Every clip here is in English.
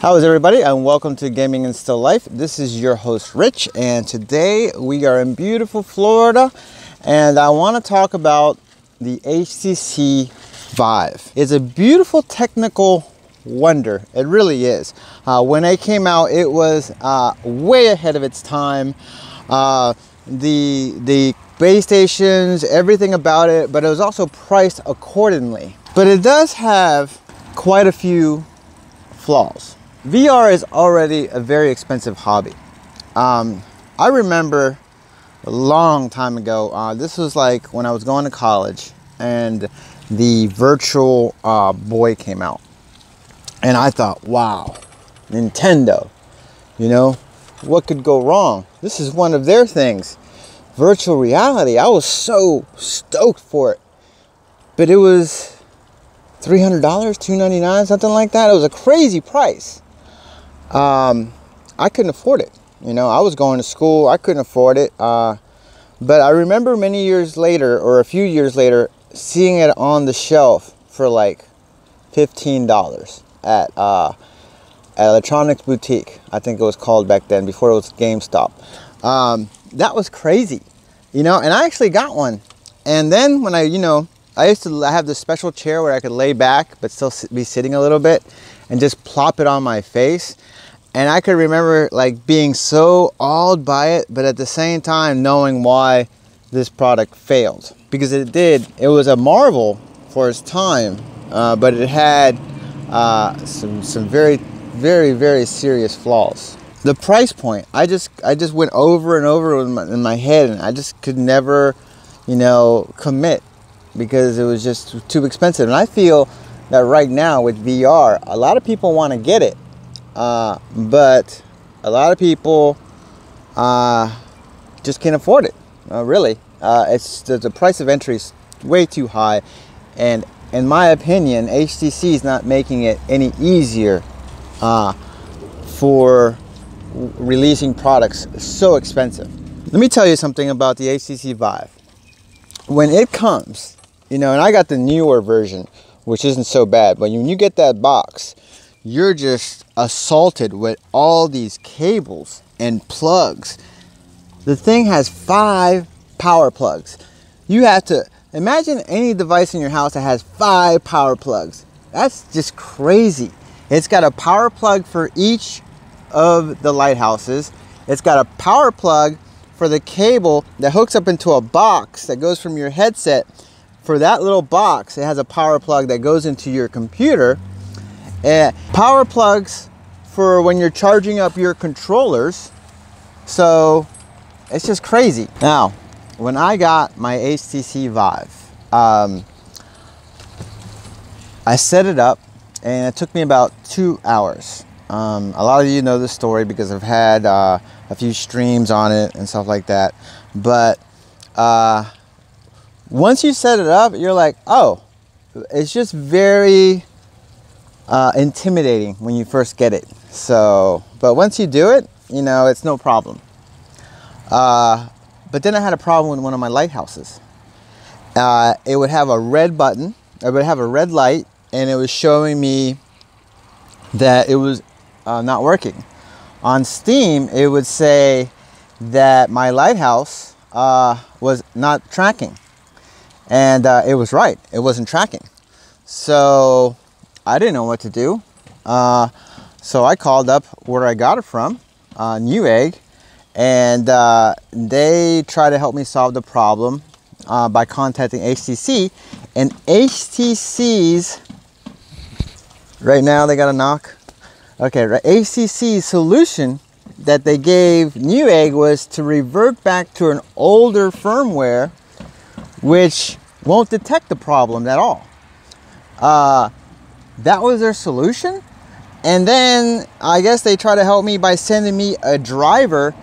How is everybody, and welcome to Gaming and Still Life. This is your host Rich, and today we are in beautiful Florida, and I want to talk about the HTC Vive. It's a beautiful technical wonder. It really is. When it came out, it was way ahead of its time. The base stations, everything about it, but it was also priced accordingly. But it does have quite a few flaws. VR is already a very expensive hobby. I remember a long time ago, this was like when I was going to college, and the Virtual Boy came out. And I thought, wow, Nintendo, you know, what could go wrong? This is one of their things. Virtual reality, I was so stoked for it. But it was $300, $299, something like that. It was a crazy price. I couldn't afford it. You know, I was going to school, I couldn't afford it. But I remember many years later, or a few years later, seeing it on the shelf for like $15 at Electronics Boutique. I think it was called back then, before it was GameStop. That was crazy, you know, and I actually got one. And then when I used to have this special chair where I could lay back, but still be sitting a little bit and just plop it on my face. And I could remember like being so awed by it, but at the same time knowing why this product failed. Because it did. It was a marvel for its time, but it had some very, very, very serious flaws. The price point, I just went over and over in my head, and I just could never, you know, commit because it was just too expensive. And I feel that right now with VR, a lot of people want to get it. But a lot of people just can't afford it. Really, it's the price of entry is way too high, and in my opinion, HTC is not making it any easier for releasing products so expensive. Let me tell you something about the HTC Vive. When it comes, you know, and I got the newer version, which isn't so bad, but when you get that box, you're just assaulted with all these cables and plugs. The thing has 5 power plugs. You have to imagine any device in your house that has 5 power plugs. That's just crazy. It's got a power plug for each of the lighthouses. It's got a power plug for the cable that hooks up into a box that goes from your headset. For that little box, it has a power plug that goes into your computer. Power plugs for when you're charging up your controllers. So it's just crazy. Now, when I got my HTC Vive, I set it up, and it took me about 2 hours. A lot of you know this story because I've had a few streams on it and stuff like that. But once you set it up, you're like, oh, it's just very intimidating when you first get it. So, but once you do it, you know, it's no problem. But then I had a problem with one of my lighthouses. It would have a red button, it would have a red light, and it was showing me that it was not working. On Steam, it would say that my lighthouse was not tracking. And it was right, it wasn't tracking. So I didn't know what to do. So I called up where I got it from, Newegg, and they tried to help me solve the problem by contacting HTC. And HTC's, right now they got a knock. Okay, right, HTC's solution that they gave Newegg was to revert back to an older firmware, which won't detect the problem at all. That was their solution. And then I guess they try to help me by sending me a driver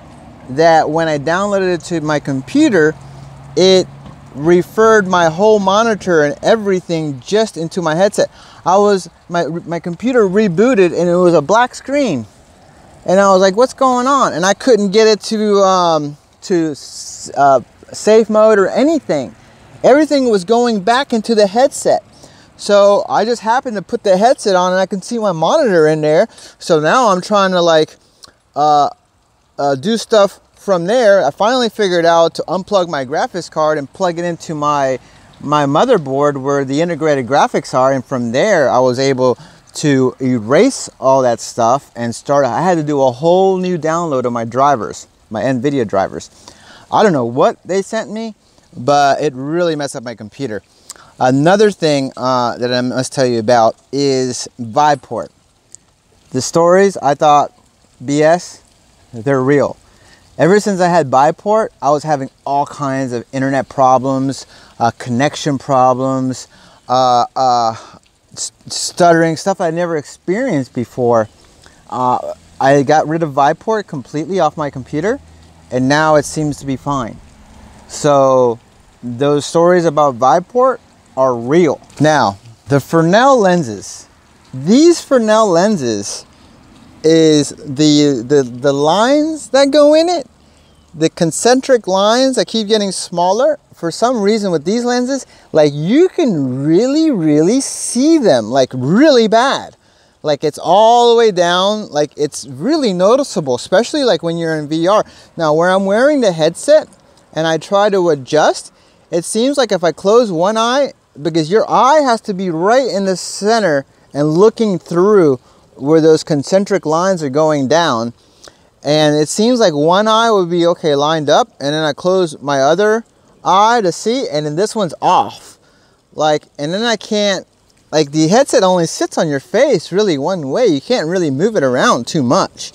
that when I downloaded it to my computer, it referred my whole monitor and everything just into my headset. My computer rebooted and it was a black screen. And I was like, what's going on? And I couldn't get it to safe mode or anything. Everything was going back into the headset. So I just happened to put the headset on and I can see my monitor in there. So now I'm trying to like do stuff from there. I finally figured out to unplug my graphics card and plug it into my motherboard where the integrated graphics are, and from there I was able to erase all that stuff and start. I had to do a whole new download of my drivers, my NVIDIA drivers. I don't know what they sent me, but it really messed up my computer. Another thing that I must tell you about is Viveport. The stories I thought BS, they're real. Ever since I had Viveport, I was having all kinds of internet problems, connection problems, stuttering, stuff I never experienced before. I got rid of Viveport completely off my computer, and now it seems to be fine. So those stories about Viveport are real. Now, the Fresnel lenses. These Fresnel lenses is the lines that go in it, the concentric lines that keep getting smaller. For some reason with these lenses, like you can really see them like really bad. Like it's all the way down, like it's really noticeable, especially like when you're in VR. Now where I'm wearing the headset and I try to adjust, it seems like if I close one eye, because your eye has to be right in the center and looking through where those concentric lines are going down, and it seems like one eye would be okay lined up, and then I close my other eye to see, and then this one's off, like, and then I can't, like the headset only sits on your face really one way. You can't really move it around too much.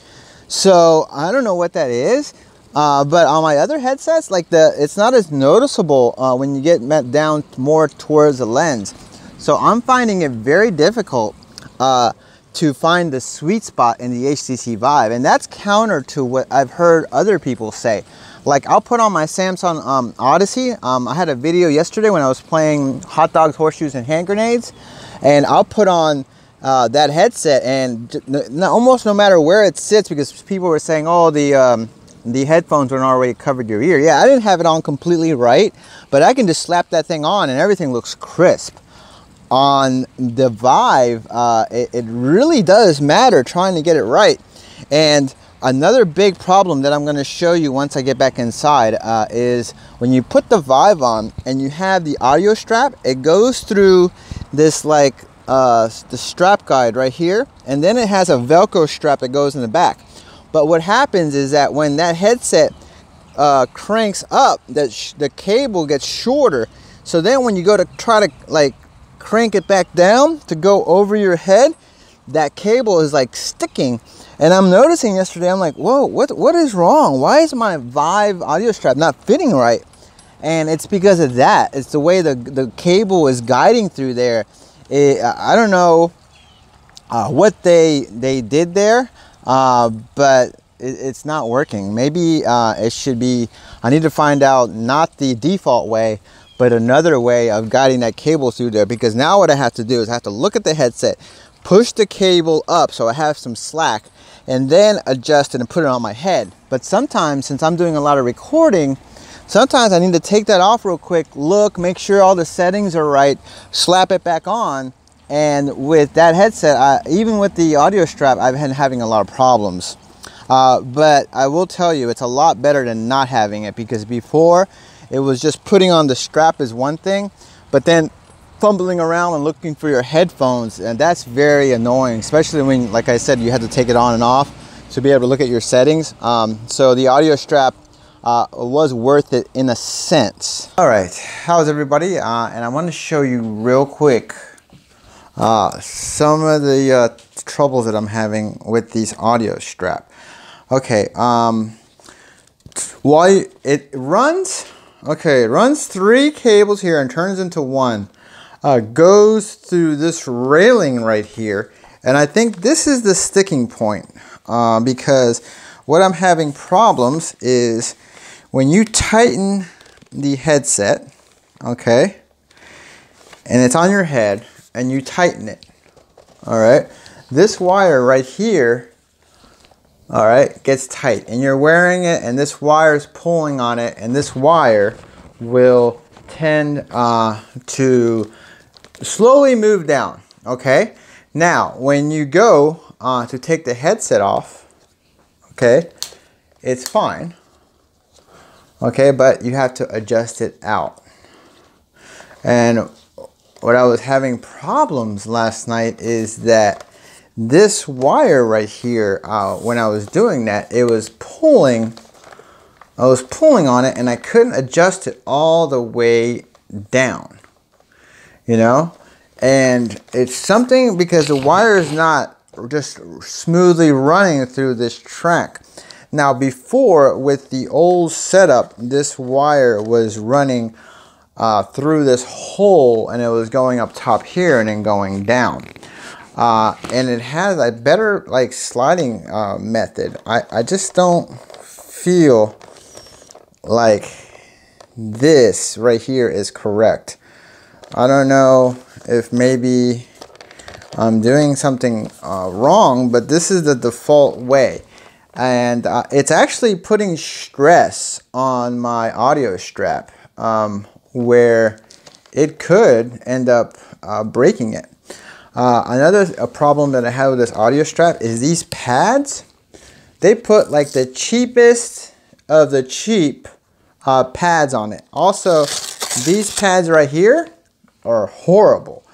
So I don't know what that is, but on my other headsets, like it's not as noticeable when you get down more towards the lens. So I'm finding it very difficult to find the sweet spot in the HTC Vive, and that's counter to what I've heard other people say. Like I'll put on my Samsung Odyssey. I had a video yesterday when I was playing hot dogs, horseshoes, and hand grenades, and I'll put on that headset, and almost no matter where it sits, because people were saying, oh, the headphones weren't already covered your ear. Yeah, I didn't have it on completely right, but I can just slap that thing on and everything looks crisp. On the Vive, it really does matter trying to get it right. And another big problem that I'm going to show you once I get back inside is when you put the Vive on and you have the audio strap, it goes through this like the strap guide right here, and then it has a Velcro strap that goes in the back. But what happens is that when that headset cranks up, the cable gets shorter. So then when you go to try to like crank it back down to go over your head, that cable is like sticking. And I'm noticing yesterday, I'm like, whoa, what is wrong? Why is my Vive audio strap not fitting right? And it's because of that. It's the way the cable is guiding through there. I don't know what they did there, but it's not working. Maybe it should be, I need to find out not the default way, but another way of guiding that cable through there. Because now what I have to do is I have to look at the headset, push the cable up so I have some slack, and then adjust it and put it on my head. But sometimes, since I'm doing a lot of recording, sometimes I need to take that off real quick, look, make sure all the settings are right, slap it back on. And with that headset, even with the audio strap, I've been having a lot of problems. But I will tell you, it's a lot better than not having it, because before it was just putting on the strap is one thing, but then fumbling around and looking for your headphones, and that's very annoying, especially when, like I said, you had to take it on and off to be able to look at your settings. So the audio strap was worth it in a sense. All right, how's everybody? And I want to show you real quick some of the troubles that I'm having with these audio strap. Okay, while it runs, okay, it runs 3 cables here and turns into one. Goes through this railing right here, and I think this is the sticking point, because what I'm having problems is when you tighten the headset, okay, and it's on your head and you tighten it, all right, this wire right here, all right, gets tight, and you're wearing it and this wire is pulling on it, and this wire will tend to slowly move down. Okay, now when you go to take the headset off, okay, it's fine. Okay, but you have to adjust it out. And what I was having problems last night is that this wire right here, when I was doing that, it was pulling. I was pulling on it and I couldn't adjust it all the way down, you know? And it's something because the wire is not just smoothly running through this track. Now before, with the old setup, this wire was running through this hole and it was going up top here and then going down. And it has a better like sliding method. I just don't feel like this right here is correct. I don't know if maybe I'm doing something wrong, but this is the default way. And it's actually putting stress on my audio strap where it could end up breaking it. Another problem that I have with this audio strap is these pads. They put like the cheapest of the cheap pads on it. Also, these pads right here are horrible.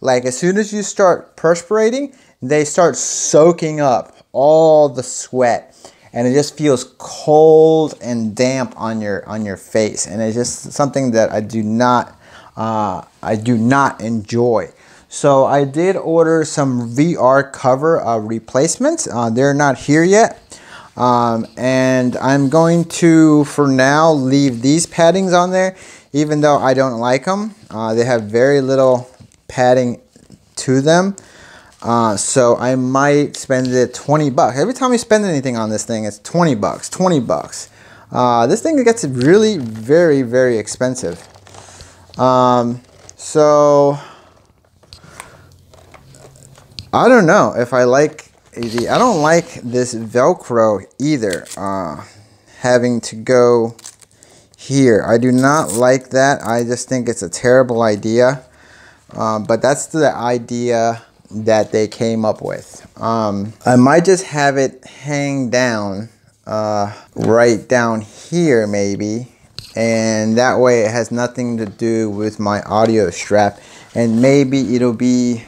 Like as soon as you start perspirating, they start soaking up all the sweat and it just feels cold and damp on your face, and it's just something that I do not enjoy. So I did order some VR cover replacements. They're not here yet. And I'm going to, for now, leave these paddings on there, even though I don't like them. They have very little padding to them. So I might spend it 20 bucks. Every time you spend anything on this thing, it's 20 bucks, 20 bucks. This thing gets really very, very expensive. So I don't know if I like I don't like this Velcro either, having to go here. I do not like that. I just think it's a terrible idea, but that's the idea that they came up with. I might just have it hang down right down here maybe, and that way it has nothing to do with my audio strap, and maybe it'll be,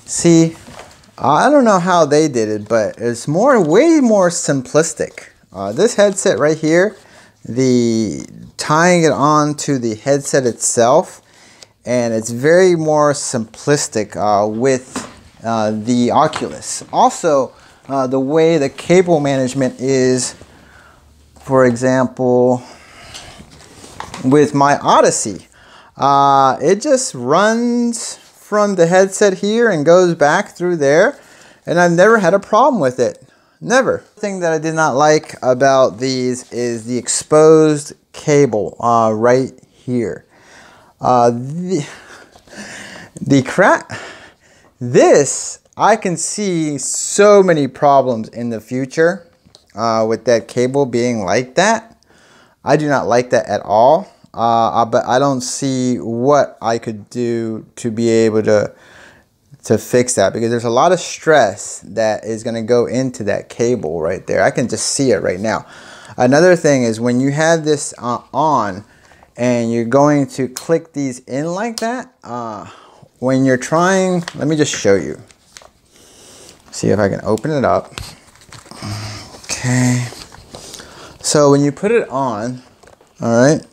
see, I don't know how they did it, but it's way more simplistic. This headset right here, the tying it on to the headset itself, and it's very more simplistic with the Oculus. Also, the way the cable management is, for example, with my Odyssey, it just runs from the headset here and goes back through there, and I've never had a problem with it. Never. The thing that I did not like about these is the exposed cable right here. This, I can see so many problems in the future with that cable being like that. I do not like that at all. But I don't see what I could do to be able to fix that, because there's a lot of stress that is going to go into that cable right there. I can just see it right now. Another thing is when you have this on and you're going to click these in like that, when you're trying, let me just show you. See if I can open it up. Okay. So when you put it on, all right,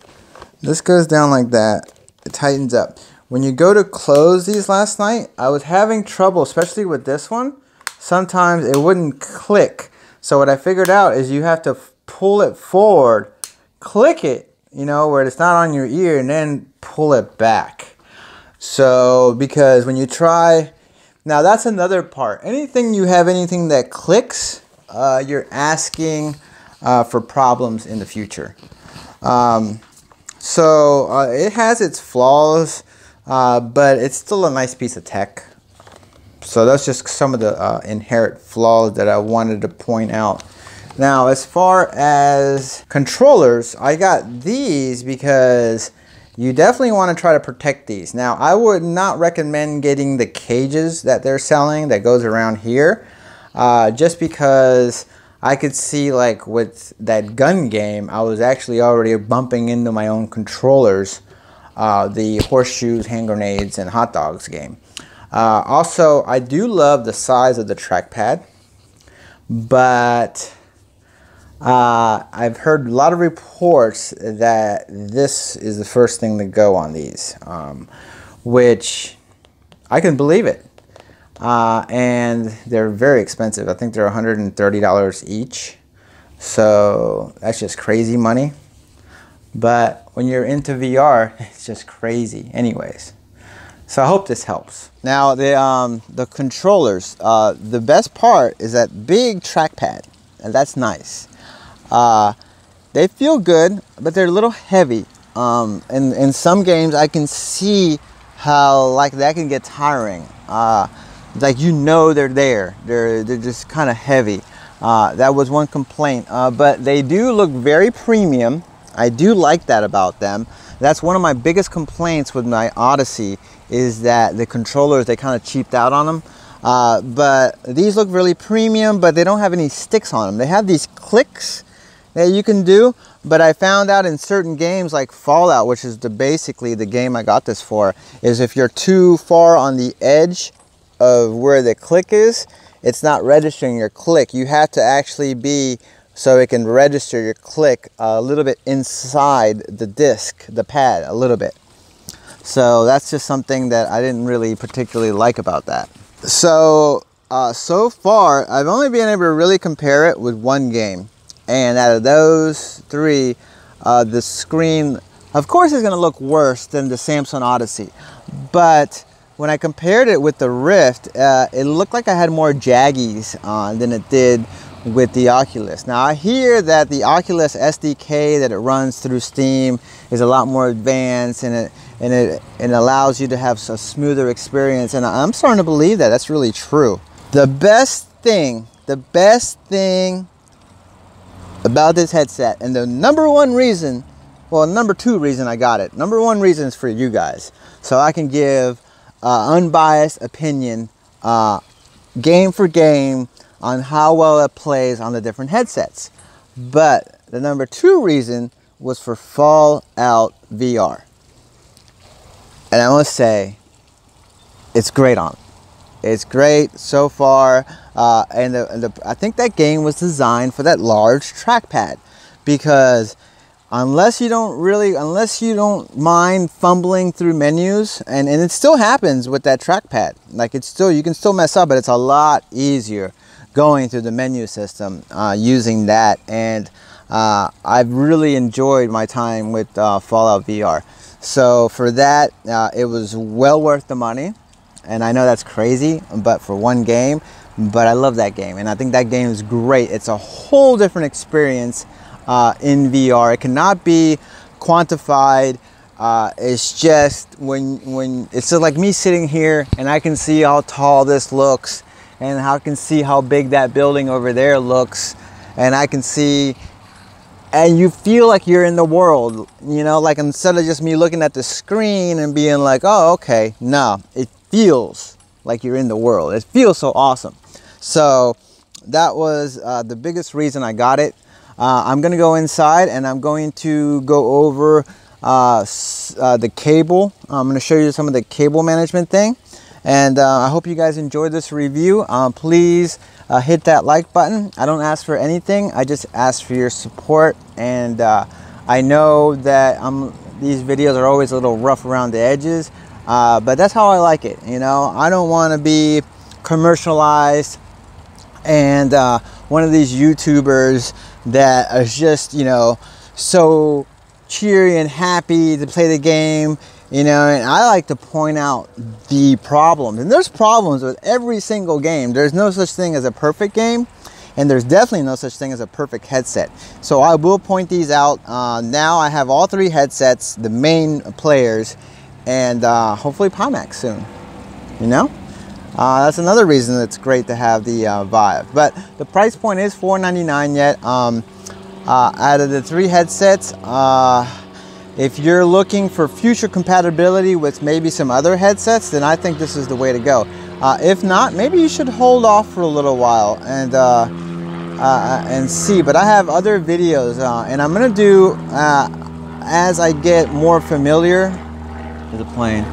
this goes down like that. It tightens up. When you go to close these last night, I was having trouble, especially with this one. Sometimes it wouldn't click. So what I figured out is you have to pull it forward, click it, you know, where it's not on your ear, and then pull it back. So, because when you try, now that's another part. Anything that clicks, you're asking for problems in the future. So it has its flaws, but it's still a nice piece of tech. So that's just some of the inherent flaws that I wanted to point out. Now, as far as controllers, I got these because you definitely want to try to protect these. Now, I would not recommend getting the cages that they're selling that goes around here, just because I could see, like with that gun game, I was actually already bumping into my own controllers, the horseshoes, hand grenades, and hot dogs game. Also, I do love the size of the trackpad, but I've heard a lot of reports that this is the first thing to go on these, which I can believe it. And they're very expensive. I think they're $130 each. So that's just crazy money. But when you're into VR, it's just crazy anyways. So I hope this helps. Now the controllers, the best part is that big trackpad, and that's nice. They feel good, but they're a little heavy. In some games, I can see how like that can get tiring. Like, you know, they're there. They're just kind of heavy. That was one complaint. But they do look very premium. I do like that about them. That's one of my biggest complaints with my Odyssey, is that the controllers, they kind of cheaped out on them. But these look really premium, but they don't have any sticks on them. They have these clicks that you can do, but I found out in certain games like Fallout, which is basically the game I got this for, is if you're too far on the edge of where the click is, it's not registering your click. You have to actually be, so it can register your click a little bit inside the disc, the pad, a little bit. So that's just something that I didn't really particularly like about that. So, so far, I've only been able to really compare it with one game. And out of those three, the screen, of course, is going to look worse than the Samsung Odyssey. But when I compared it with the Rift, it looked like I had more jaggies than it did with the Oculus. Now, I hear that the Oculus SDK that it runs through Steam is a lot more advanced, and it allows you to have a smoother experience. And I'm starting to believe that that's really true. The best thing about this headset, and the number one reason, well, number two reason I got it. Number one reason is for you guys, so I can give unbiased opinion, game for game, on how well it plays on the different headsets. But the number two reason was for Fallout VR. And I must say, it's great on it. It's great so far. I think that game was designed for that large trackpad, because unless you don't mind fumbling through menus, and it still happens with that trackpad. Like, you can still mess up, but it's a lot easier going through the menu system using that. And I've really enjoyed my time with Fallout VR. So for that, it was well worth the money. And I know that's crazy, but for one game, but I love that game. And I think that game is great. It's a whole different experience in VR. It cannot be quantified. It's just when it's just like me sitting here, and I can see how tall this looks, and I can see how big that building over there looks, and I can see, and you feel like you're in the world, you know, like instead of just me looking at the screen and being like, oh, okay, no, it feels like you're in the world. It feels so awesome. So that was the biggest reason I got it. I'm gonna go inside and I'm going to go over the cable. I'm gonna show you some of the cable management thing. And I hope you guys enjoyed this review. Please hit that like button. I don't ask for anything. I just ask for your support. And I know that these videos are always a little rough around the edges, but that's how I like it. You know, I don't want to be commercialized and one of these YouTubers that is just, you know, so cheery and happy to play the game. You know, and I like to point out the problems. And there's problems with every single game. There's no such thing as a perfect game. And there's definitely no such thing as a perfect headset. So I will point these out. Now I have all three headsets, the main players, and hopefully Pimax soon. You know? That's another reason it's great to have the Vive. But the price point is $499 yet. Out of the three headsets, If you're looking for future compatibility with maybe some other headsets, then I think this is the way to go. If not, maybe you should hold off for a little while and see. But I have other videos, and I'm gonna do as I get more familiar. There's a plane.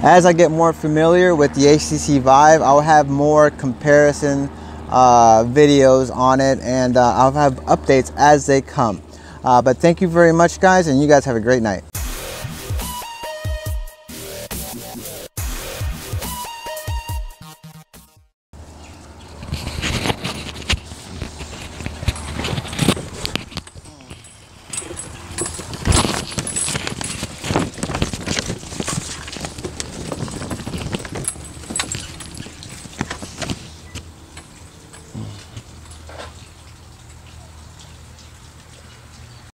As I get more familiar with the HTC Vive, I'll have more comparison videos on it, and I'll have updates as they come. But thank you very much, guys, and you guys have a great night.